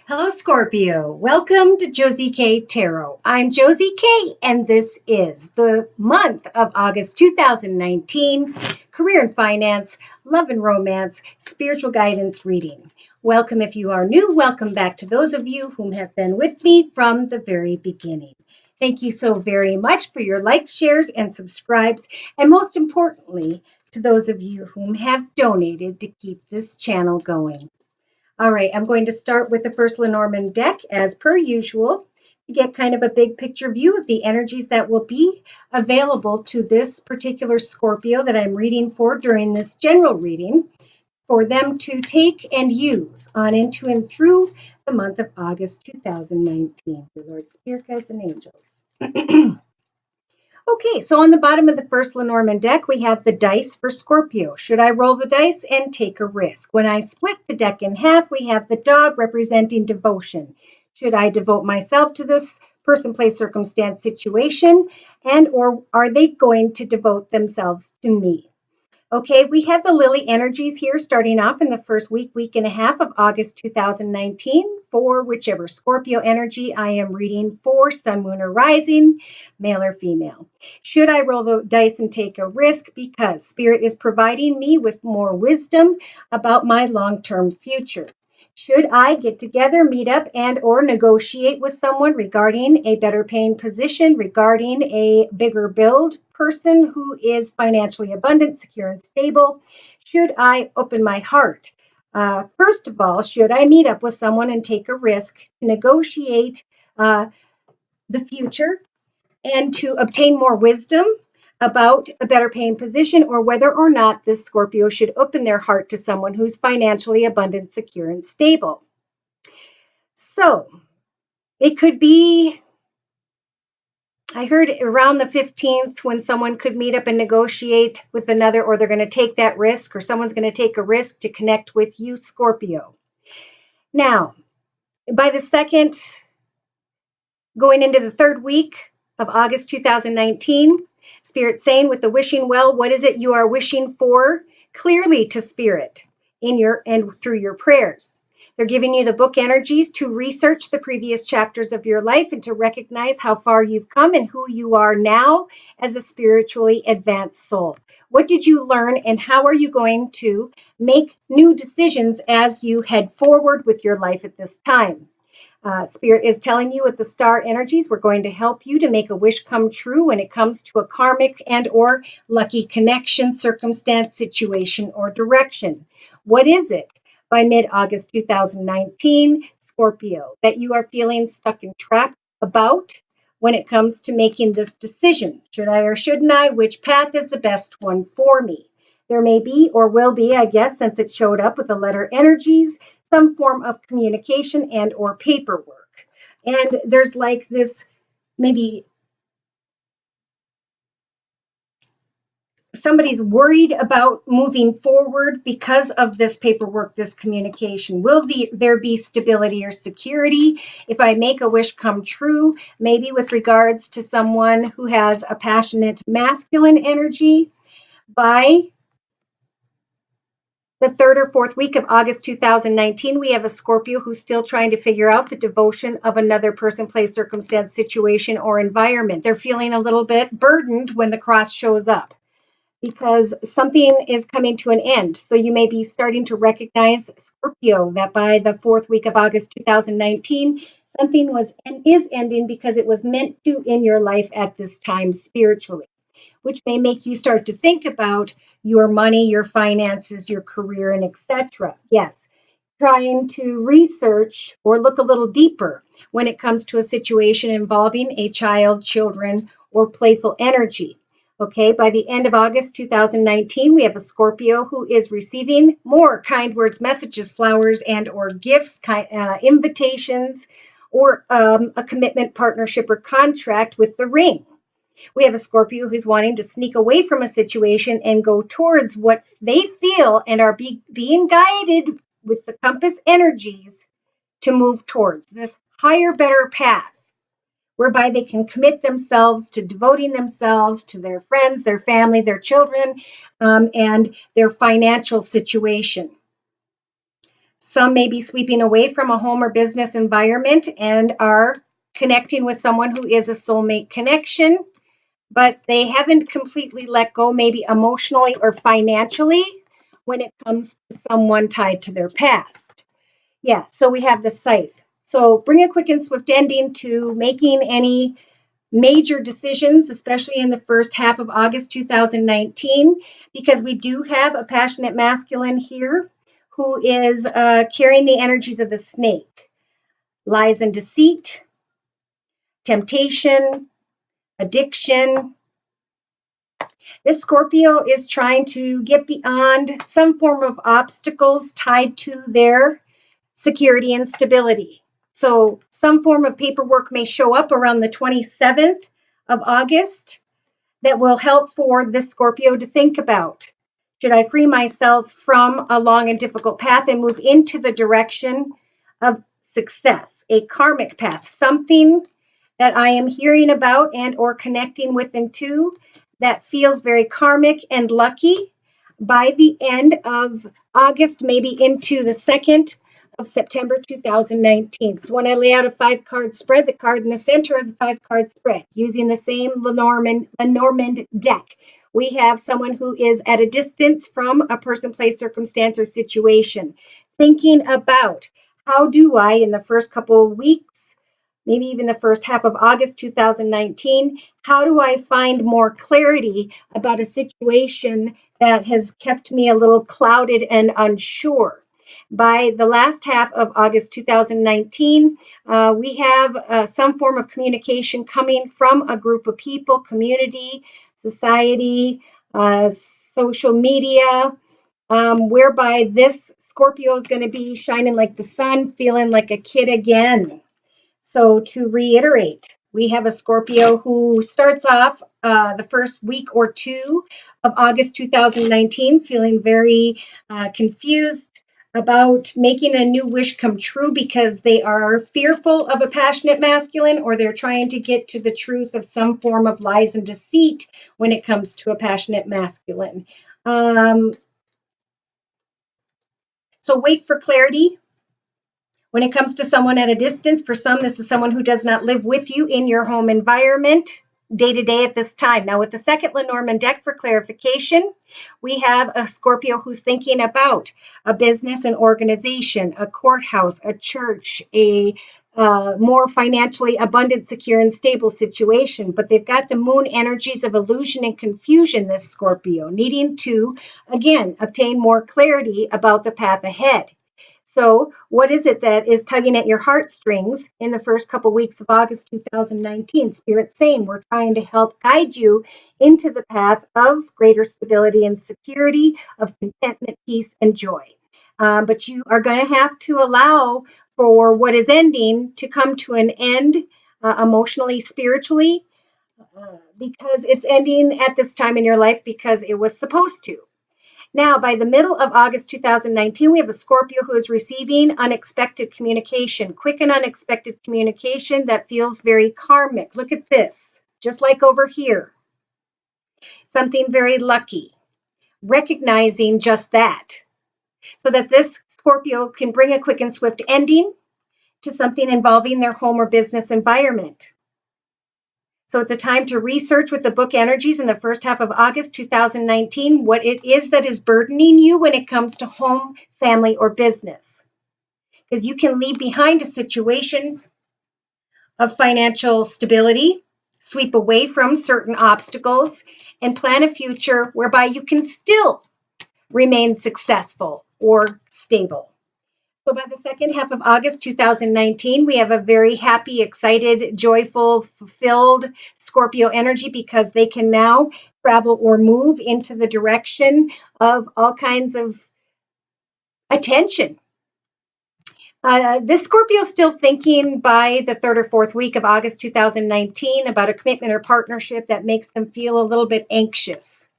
Hello, Scorpio. Welcome to Josie K Tarot. I'm Josie K, and this is the month of August 2019 career and finance, love and romance, spiritual guidance reading. Welcome if you are new. Welcome back to those of you whom have been with me from the very beginning. Thank you so very much for your likes, shares, and subscribes, and most importantly, to those of you whom have donated to keep this channel going. All right, I'm going to start with the first Lenormand deck as per usual to get kind of a big picture view of the energies that will be available to this particular Scorpio that I'm reading for during this general reading for them to take and use on into and through the month of August 2019 for Lord Spirit Guides and Angels. Okay, so on the bottom of the first Lenormand deck, we have the dice for Scorpio. Should I roll the dice and take a risk? When I split the deck in half, we have the dog representing devotion. Should I devote myself to this person, place, circumstance, situation, and or are they going to devote themselves to me? Okay, we have the Lily energies here starting off in the first week and a half of August 2019 for whichever Scorpio energy I am reading for, sun, moon, or rising, male or female. Should I roll the dice and take a risk? Because Spirit is providing me with more wisdom about my long-term future. Should I get together, meet up, and or negotiate with someone regarding a better paying position, regarding a bigger build person who is financially abundant, secure, and stable? Should I open my heart? First of all, should I meet up with someone and take a risk to negotiate the future and to obtain more wisdom about a better paying position, or whether or not this Scorpio should open their heart to someone who's financially abundant, secure, and stable? So it could be, I heard around the 15th when someone could meet up and negotiate with another, or they're going to take that risk, or someone's going to take a risk to connect with you, Scorpio. Now, by the second, going into the third week of August 2019, Spirit saying with the wishing well, what is it you are wishing for? Clearly to Spirit in your and through your prayers. They're giving you the book energies to research the previous chapters of your life and to recognize how far you've come and who you are now as a spiritually advanced soul. What did you learn, and how are you going to make new decisions as you head forward with your life at this time? Spirit is telling you with the star energies, we're going to help you to make a wish come true when it comes to a karmic and or lucky connection, circumstance, situation, or direction. What is it by mid-August 2019, Scorpio, that you are feeling stuck and trapped about when it comes to making this decision? Should I or shouldn't I? Which path is the best one for me? There may be or will be, I guess, since it showed up with the letter energies, some form of communication and or paperwork. And there's like this, maybe somebody's worried about moving forward because of this paperwork, this communication. Will there be stability or security if I make a wish come true, maybe with regards to someone who has a passionate masculine energy? By the third or fourth week of August 2019, we have a Scorpio who's still trying to figure out the devotion of another person, place, circumstance, situation, or environment. They're feeling a little bit burdened when the cross shows up because something is coming to an end. So you may be starting to recognize, Scorpio, that by the fourth week of August 2019, something was and is ending because it was meant to in your life at this time spiritually, which may make you start to think about your money, your finances, your career, and etc. Yes, trying to research or look a little deeper when it comes to a situation involving a child, children, or playful energy. Okay, by the end of August 2019, we have a Scorpio who is receiving more kind words, messages, flowers, and or gifts, invitations, or a commitment, partnership, or contract with the ring. We have a Scorpio who's wanting to sneak away from a situation and go towards what they feel and are being guided with the compass energies to move towards this higher, better path, whereby they can commit themselves to devoting themselves to their friends, their family, their children, and their financial situation. Some may be sweeping away from a home or business environment and are connecting with someone who is a soulmate connection, but they haven't completely let go, maybe emotionally or financially, when it comes to someone tied to their past. Yeah, so we have the scythe. So bring a quick and swift ending to making any major decisions, especially in the first half of August 2019, because we do have a passionate masculine here who is carrying the energies of the snake. Lies and deceit, temptation, addiction. This Scorpio is trying to get beyond some form of obstacles tied to their security and stability. So some form of paperwork may show up around the 27th of August that will help for this Scorpio to think about. Should I free myself from a long and difficult path and move into the direction of success, a karmic path, something that I am hearing about and or connecting with and to that feels very karmic and lucky by the end of August, maybe into the 2nd of September 2019. So when I lay out a 5-card spread, the card in the center of the 5-card spread, using the same Lenormand deck, we have someone who is at a distance from a person, place, circumstance, or situation, thinking about how do I, in the first couple of weeks, maybe even the first half of August 2019, how do I find more clarity about a situation that has kept me a little clouded and unsure? By the last half of August 2019, we have some form of communication coming from a group of people, community, society, social media, whereby this Scorpio is going to be shining like the sun, feeling like a kid again. So to reiterate, we have a Scorpio who starts off the first week or two of August 2019 feeling very confused about making a new wish come true because they are fearful of a passionate masculine, or they're trying to get to the truth of some form of lies and deceit when it comes to a passionate masculine. So wait for clarity. When it comes to someone at a distance, for some, this is someone who does not live with you in your home environment day to day at this time. Now, with the second Lenormand deck for clarification, we have a Scorpio who's thinking about a business, an organization, a courthouse, a church, a more financially abundant, secure, and stable situation. But they've got the moon energies of illusion and confusion, this Scorpio, needing to, again, obtain more clarity about the path ahead. So, what is it that is tugging at your heartstrings in the first couple weeks of August 2019? Spirit's saying we're trying to help guide you into the path of greater stability and security, of contentment, peace, and joy. But you are going to have to allow for what is ending to come to an end emotionally, spiritually, because it's ending at this time in your life because it was supposed to. Now, by the middle of August 2019, we have a Scorpio who is receiving unexpected communication, quick and unexpected communication that feels very karmic. Look at this, just like over here. Something very lucky, recognizing just that, so that this Scorpio can bring a quick and swift ending to something involving their home or business environment. So it's a time to research with the book energies in the first half of August 2019 what it is that is burdening you when it comes to home, family, or business. Because you can leave behind a situation of financial stability, sweep away from certain obstacles, and plan a future whereby you can still remain successful or stable. So by the second half of August 2019, we have a very happy, excited, joyful, fulfilled Scorpio energy because they can now travel or move into the direction of all kinds of attention. This Scorpio is still thinking by the third or fourth week of August 2019 about a commitment or partnership that makes them feel a little bit anxious.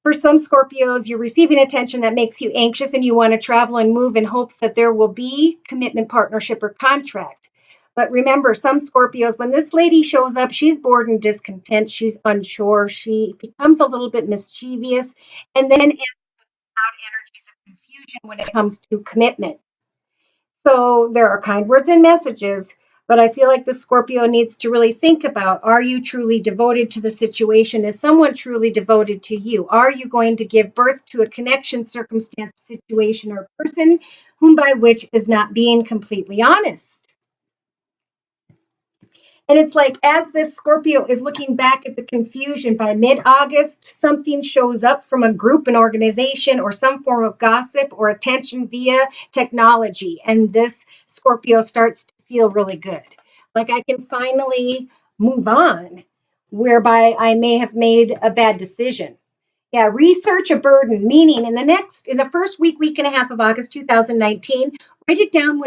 For some Scorpios, you're receiving attention that makes you anxious and you want to travel and move in hopes that there will be commitment, partnership, or contract. But remember, some Scorpios, when this lady shows up, she's bored and discontent. She's unsure. She becomes a little bit mischievous and then ends with loud energies of confusion. confusion when it comes to commitment. So there are kind words and messages, but I feel like the Scorpio needs to really think about, are you truly devoted to the situation? Is someone truly devoted to you? Are you going to give birth to a connection, circumstance, situation, or person whom by which is not being completely honest? And it's like, as this Scorpio is looking back at the confusion, by mid-August, something shows up from a group, an organization, or some form of gossip or attention via technology. And this Scorpio starts to feel really good. Like, I can finally move on, whereby I may have made a bad decision. Yeah, research a burden, meaning in the first week and a half of August 2019, write it down,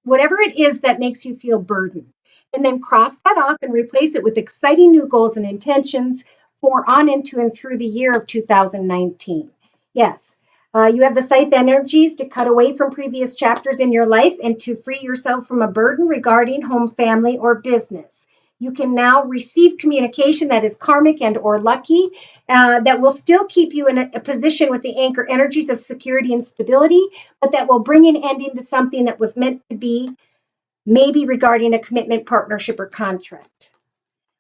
whatever it is that makes you feel burdened. And then cross that off and replace it with exciting new goals and intentions for on into and through the year of 2019. Yes, you have the scythe energies to cut away from previous chapters in your life and to free yourself from a burden regarding home, family, or business. You can now receive communication that is karmic and or lucky, that will still keep you in a position with the anchor energies of security and stability, but that will bring an ending to something that was meant to be, maybe regarding a commitment, partnership, or contract.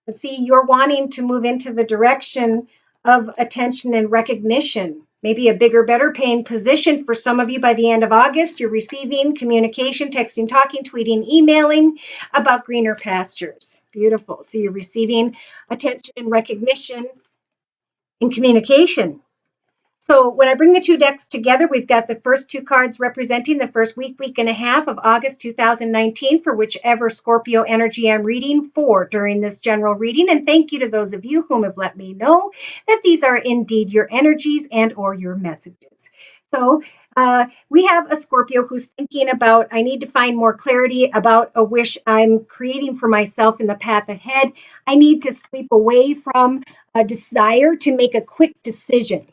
But see, you're wanting to move into the direction of attention and recognition, maybe a bigger, better paying position for some of you by the end of August. You're receiving communication, texting, talking, tweeting, emailing about greener pastures. Beautiful. So you're receiving attention and recognition and communication. So when I bring the two decks together, we've got the first two cards representing the first week and a half of August 2019 for whichever Scorpio energy I'm reading for during this general reading. And thank you to those of you whom have let me know that these are indeed your energies and or your messages. So we have a Scorpio who's thinking about, I need to find more clarity about a wish I'm creating for myself in the path ahead. I need to sweep away from a desire to make a quick decision.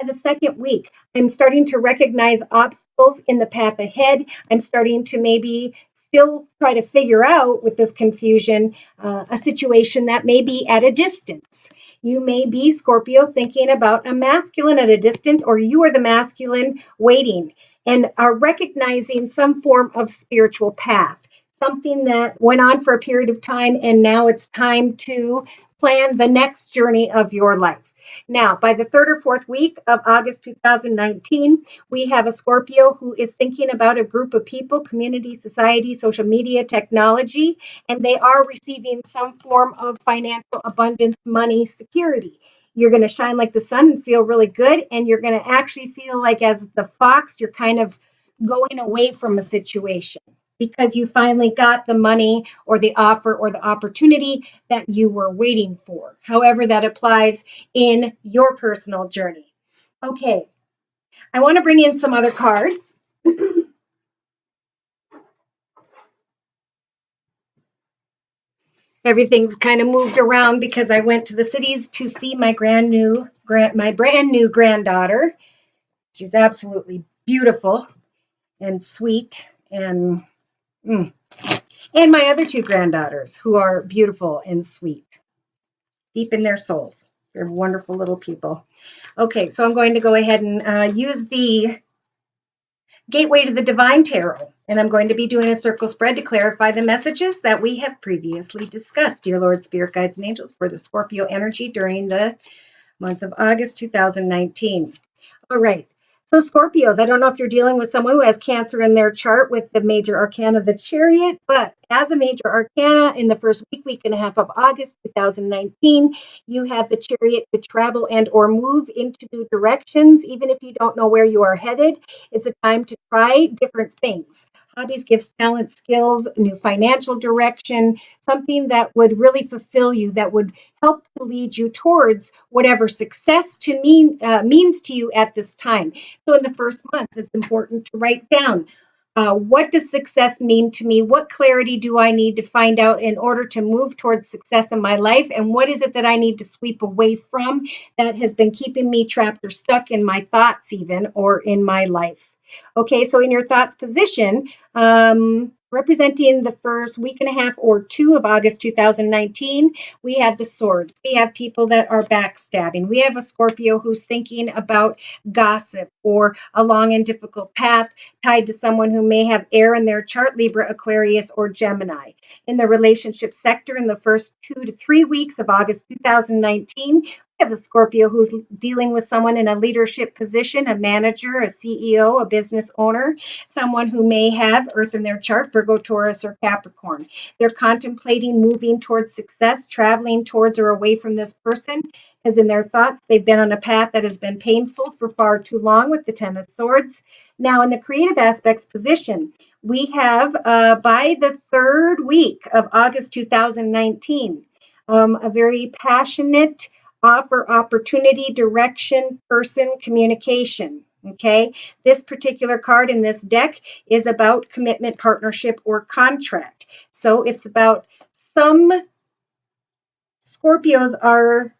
The second week, I'm starting to recognize obstacles in the path ahead. I'm starting to maybe still try to figure out with this confusion a situation that may be at a distance. You may be, Scorpio, thinking about a masculine at a distance, or you are the masculine waiting and are recognizing some form of spiritual path, something that went on for a period of time, and now it's time to plan the next journey of your life. Now, by the third or fourth week of August 2019, we have a Scorpio who is thinking about a group of people, community, society, social media, technology, and they are receiving some form of financial abundance, money, security. You're going to shine like the sun and feel really good, and you're going to actually feel like, as the fox, you're kind of going away from a situation because you finally got the money or the offer or the opportunity that you were waiting for. However, that applies in your personal journey. Okay, I want to bring in some other cards. Everything's kind of moved around because I went to the cities to see my brand new granddaughter. She's absolutely beautiful and sweet, and my other two granddaughters, who are beautiful and sweet, deep in their souls. They're wonderful little people. Okay, so I'm going to go ahead and use the Gateway to the Divine Tarot, and I'm going to be doing a circle spread to clarify the messages that we have previously discussed. Dear Lord, Spirit, Guides, and Angels, for the Scorpio energy during the month of August 2019. All right. So Scorpios, I don't know if you're dealing with someone who has Cancer in their chart with the major arcana, the Chariot, but as a major arcana in the first week and a half of August 2019, you have the Chariot to travel and or move into new directions. Even if you don't know where you are headed, it's a time to try different things. Hobbies, gifts, talents, skills, new financial direction, something that would really fulfill you, that would help to lead you towards whatever success means to you at this time. So in the first month, it's important to write down, what does success mean to me? What clarity do I need to find out in order to move towards success in my life? And what is it that I need to sweep away from that has been keeping me trapped or stuck in my thoughts even, or in my life? Okay, so in your thoughts position, Representing the first week and a half or two of August 2019, we have the swords. We have people that are backstabbing. We have a Scorpio who's thinking about gossip or a long and difficult path tied to someone who may have air in their chart, Libra, Aquarius, or Gemini. In the relationship sector, in the first 2 to 3 weeks of August 2019, we have a Scorpio who's dealing with someone in a leadership position, a manager, a CEO, a business owner, someone who may have Earth in their chart, Virgo, Taurus, or Capricorn. They're contemplating moving towards success, traveling towards or away from this person, because in their thoughts, they've been on a path that has been painful for far too long with the Ten of Swords. Now, in the creative aspects position, we have by the third week of August 2019, a very passionate offer, opportunity, direction, person, communication. Okay, this particular card in this deck is about commitment, partnership, or contract. So it's about some Scorpios are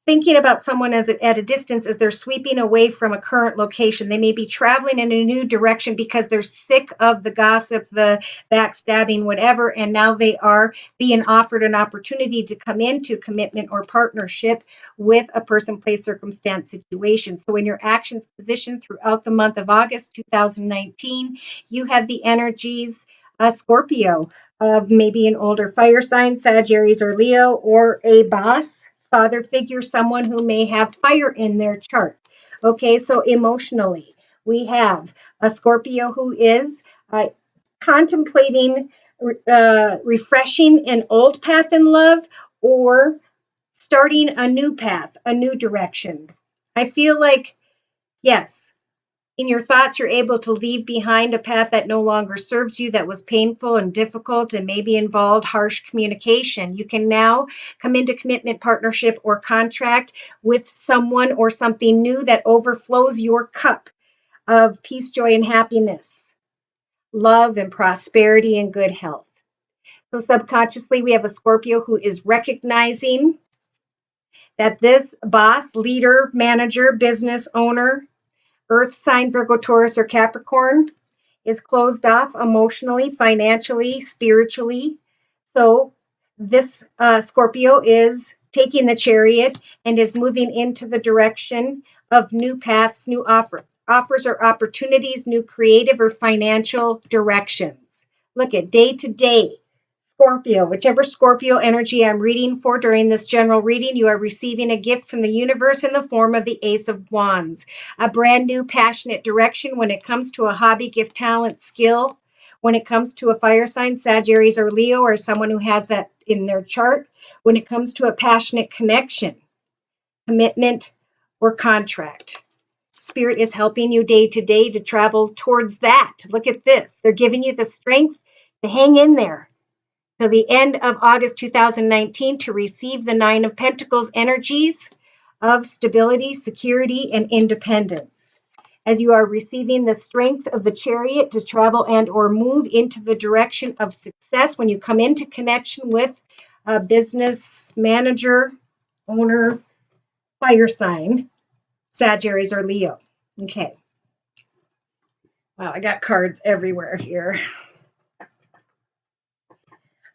thinking about someone as at a distance as they're sweeping away from a current location. They may be traveling in a new direction because they're sick of the gossip, the backstabbing, whatever, and now they are being offered an opportunity to come into commitment or partnership with a person, place, circumstance, situation. So in your actions position throughout the month of August 2019, you have the energies Scorpio of maybe an older fire sign, Sagittarius or Leo, or a boss, father figure, someone who may have fire in their chart. Okay, so emotionally, we have a Scorpio who is contemplating refreshing an old path in love or starting a new path, a new direction. I feel like, yes, in your thoughts, you're able to leave behind a path that no longer serves you, that was painful and difficult and maybe involved harsh communication. You can now come into commitment, partnership, or contract with someone or something new that overflows your cup of peace, joy, and happiness, love, and prosperity, and good health. So, subconsciously, we have a Scorpio who is recognizing that this boss, leader, manager, business owner, Earth sign, Virgo, Taurus, or Capricorn is closed off emotionally, financially, spiritually. So this Scorpio is taking the chariot and is moving into the direction of new paths, new offers or opportunities, new creative or financial directions. Look at day to day. Scorpio, whichever Scorpio energy I'm reading for during this general reading, you are receiving a gift from the universe in the form of the Ace of Wands, a brand new passionate direction when it comes to a hobby, gift, talent, skill, when it comes to a fire sign, Sagittarius or Leo, or someone who has that in their chart, when it comes to a passionate connection, commitment, or contract. Spirit is helping you day to day to travel towards that. Look at this. They're giving you the strength to hang in there to the end of August 2019 to receive the Nine of Pentacles energies of stability, security, and independence. As you are receiving the strength of the chariot to travel and or move into the direction of success when you come into connection with a business manager, owner, fire sign, Sagittarius or Leo. Okay. Wow, I got cards everywhere here.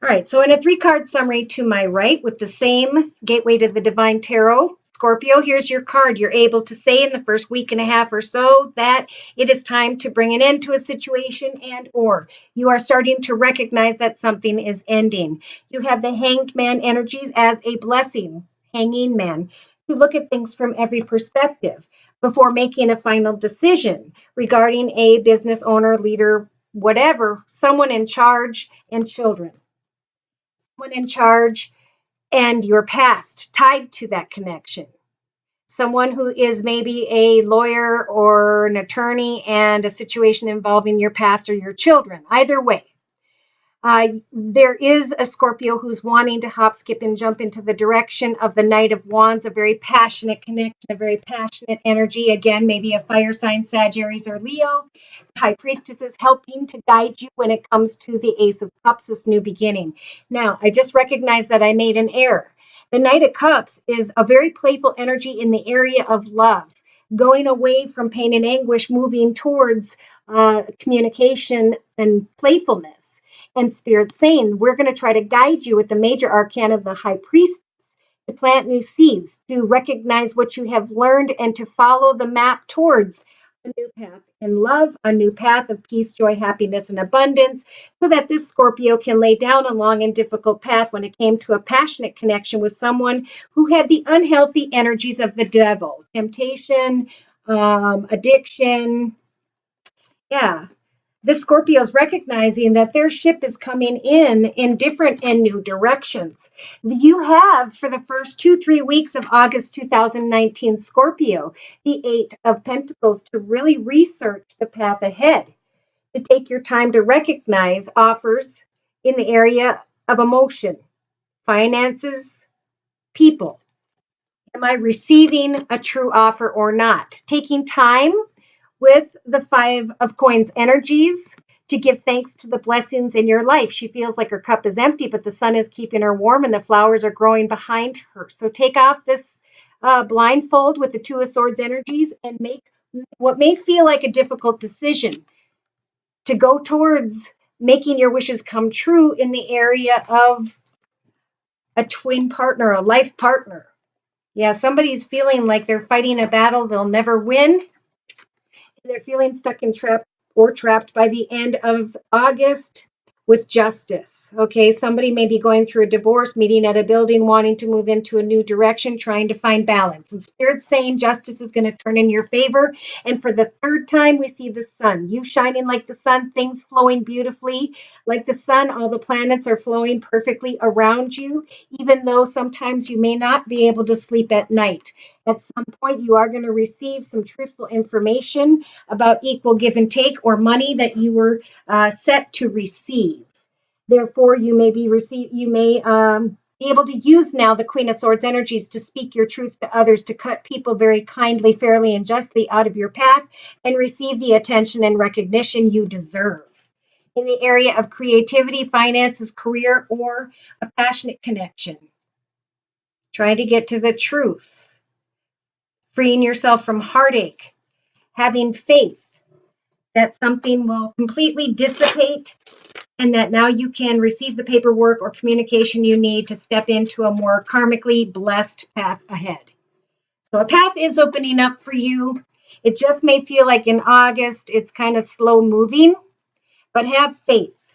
All right, so in a 3-card summary to my right with the same Gateway to the Divine Tarot, Scorpio, here's your card. You're able to say in the first week and a half or so that it is time to bring an end to a situation and or you are starting to recognize that something is ending. You have the Hanged Man energies as a blessing, hanging man, to look at things from every perspective before making a final decision regarding a business owner, leader, whatever, someone in charge, and children. Someone in charge and your past tied to that connection. Someone who is maybe a lawyer or an attorney and a situation involving your past or your children. Either way, there is a Scorpio who's wanting to hop, skip, and jump into the direction of the Knight of Wands, a very passionate connection, a very passionate energy. Again, maybe a fire sign, Sagittarius or Leo. High Priestess is helping to guide you when it comes to the Ace of Cups, this new beginning. Now, I just recognized that I made an error. The Knight of Cups is a very playful energy in the area of love, going away from pain and anguish, moving towards communication and playfulness. And Spirit's saying, we're going to try to guide you with the major arcana of the High Priest to plant new seeds, to recognize what you have learned, and to follow the map towards a new path in love, a new path of peace, joy, happiness, and abundance, so that this Scorpio can lay down a long and difficult path when it came to a passionate connection with someone who had the unhealthy energies of the devil, temptation, addiction. Yeah, this Scorpio is recognizing that their ship is coming in different and new directions. You have, for the first 2-3 weeks of August 2019, Scorpio, the Eight of Pentacles, to really research the path ahead, to take your time to recognize offers in the area of emotion, finances, people. Am I receiving a true offer or not? Taking time with the Five of Coins energies to give thanks to the blessings in your life. She feels like her cup is empty, but the sun is keeping her warm and the flowers are growing behind her. So take off this blindfold with the Two of Swords energies and make what may feel like a difficult decision to go towards making your wishes come true in the area of a twin partner, a life partner. Yeah, somebody's feeling like they're fighting a battle they'll never win. They're feeling stuck and trapped by the end of August with justice. Okay, somebody may be going through a divorce, meeting at a building, wanting to move into a new direction, trying to find balance. And Spirit's saying justice is going to turn in your favor. And for the third time, we see the sun. You shining like the sun, things flowing beautifully like the sun. All the planets are flowing perfectly around you, even though sometimes you may not be able to sleep at night. At some point, you are going to receive some truthful information about equal give and take, or money that you were set to receive. Therefore, you may be able to use now the Queen of Swords energies to speak your truth to others, to cut people very kindly, fairly, and justly out of your path, and receive the attention and recognition you deserve. In the area of creativity, finances, career, or a passionate connection, trying to get to the truth, freeing yourself from heartache, having faith that something will completely dissipate and that now you can receive the paperwork or communication you need to step into a more karmically blessed path ahead. So a path is opening up for you. It just may feel like in August it's kind of slow moving, but have faith.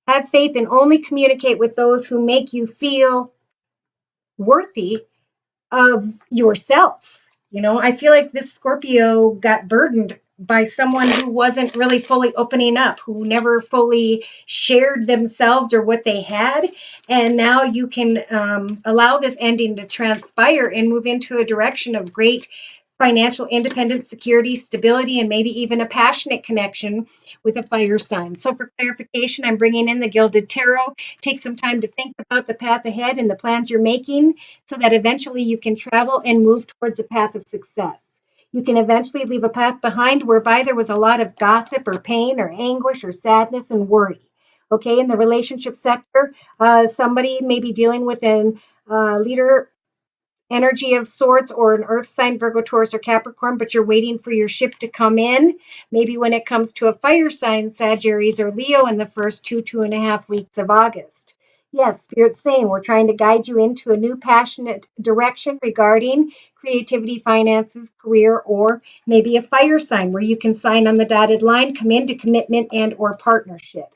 Have faith and only communicate with those who make you feel worthy of yourself. You know, I feel like this Scorpio got burdened by someone who wasn't really fully opening up, who never fully shared themselves or what they had. And now you can allow this ending to transpire and move into a direction of great financial independence, security, stability, and maybe even a passionate connection with a fire sign. So for clarification, I'm bringing in the Gilded Tarot. Take some time to think about the path ahead and the plans you're making so that eventually you can travel and move towards a path of success. You can eventually leave a path behind whereby there was a lot of gossip or pain or anguish or sadness and worry. Okay, in the relationship sector, somebody may be dealing with an leader energy of sorts, or an earth sign, Virgo, Taurus, or Capricorn, but you're waiting for your ship to come in. Maybe when it comes to a fire sign, Sagittarius or Leo, in the first 2.5 weeks of August. Yes, Spirit's saying we're trying to guide you into a new passionate direction regarding creativity, finances, career, or maybe a fire sign where you can sign on the dotted line, come into commitment and or partnership.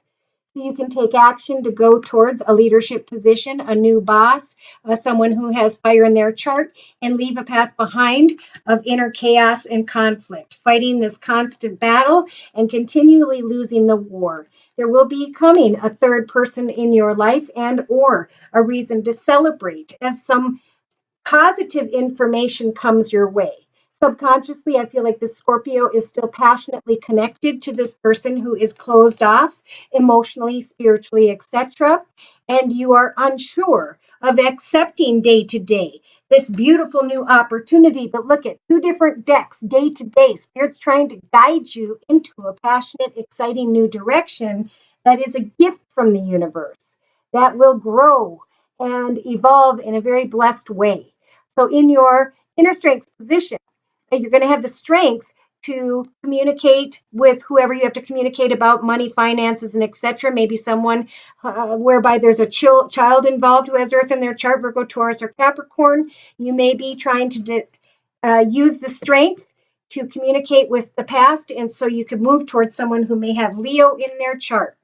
So you can take action to go towards a leadership position, a new boss, someone who has fire in their chart, and leave a path behind of inner chaos and conflict, fighting this constant battle and continually losing the war. There will be coming a third person in your life and or a reason to celebrate as some positive information comes your way. Subconsciously, I feel like this Scorpio is still passionately connected to this person who is closed off emotionally, spiritually, etc. And you are unsure of accepting day to day this beautiful new opportunity. But look at two different decks day to day. Spirit's trying to guide you into a passionate, exciting new direction that is a gift from the universe that will grow and evolve in a very blessed way. So in your inner strength position, you're going to have the strength to communicate with whoever you have to communicate about money, finances, and etc. Maybe someone whereby there's a child involved who has Earth in their chart, Virgo, Taurus, or Capricorn. You may be trying to use the strength to communicate with the past, and so you could move towards someone who may have Leo in their chart.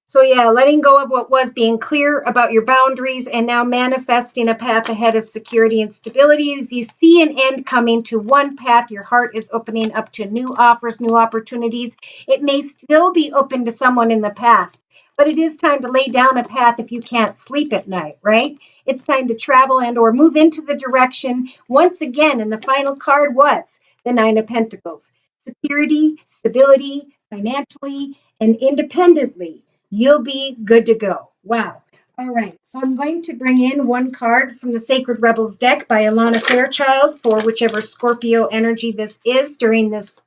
So yeah, letting go of what was, being clear about your boundaries, and now manifesting a path ahead of security and stability. As you see an end coming to one path, your heart is opening up to new offers, new opportunities. It may still be open to someone in the past, but it is time to lay down a path if you can't sleep at night, right? It's time to travel and or move into the direction once again. And the final card was the Nine of Pentacles. Security, stability, financially, and independently. You'll be good to go. Wow. All right. So I'm going to bring in one card from the Sacred Rebels deck by Alana Fairchild for whichever Scorpio energy this is during this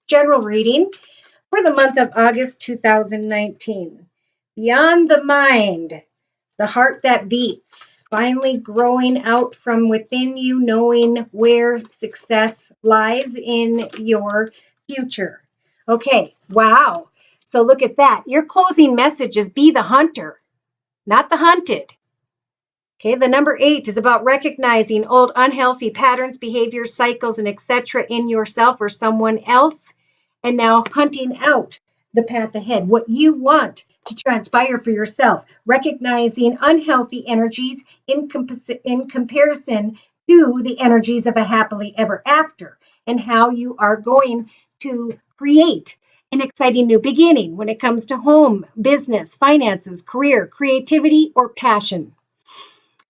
general reading for the month of August 2019. Beyond the mind, the heart that beats, finally growing out from within you, knowing where success lies in your future. Okay. Wow. So look at that. Your closing message is be the hunter, not the hunted. Okay, the number 8 is about recognizing old unhealthy patterns, behaviors, cycles, and etc. in yourself or someone else, and now hunting out the path ahead, what you want to transpire for yourself, recognizing unhealthy energies in comparison to the energies of a happily ever after, and how you are going to create an exciting new beginning when it comes to home, business, finances, career, creativity, or passion.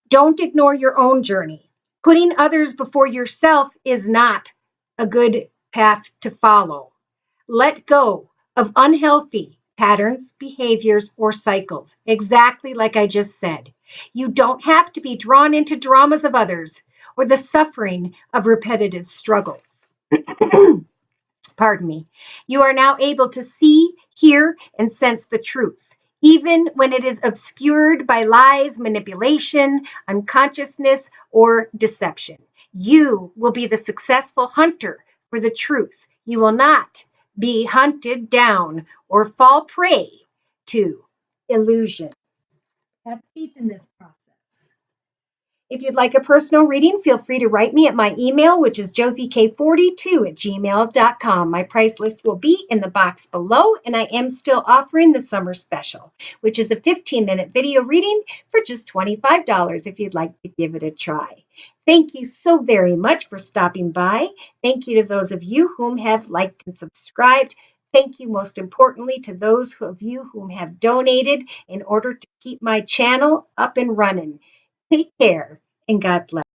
Don't ignore your own journey. Putting others before yourself is not a good path to follow. Let go of unhealthy patterns, behaviors, or cycles, exactly like I just said. You don't have to be drawn into dramas of others or the suffering of repetitive struggles. Pardon me. You are now able to see, hear, and sense the truth, even when it is obscured by lies, manipulation, unconsciousness, or deception. You will be the successful hunter for the truth. You will not be hunted down or fall prey to illusion. Have faith in this process. If you'd like a personal reading, feel free to write me at my email, which is josiek42@gmail.com. My price list will be in the box below, and I am still offering the summer special, which is a 15-minute video reading for just $25 if you'd like to give it a try. Thank you so very much for stopping by. Thank you to those of you whom have liked and subscribed. Thank you most importantly to those of you whom have donated in order to keep my channel up and running. Take care and God bless.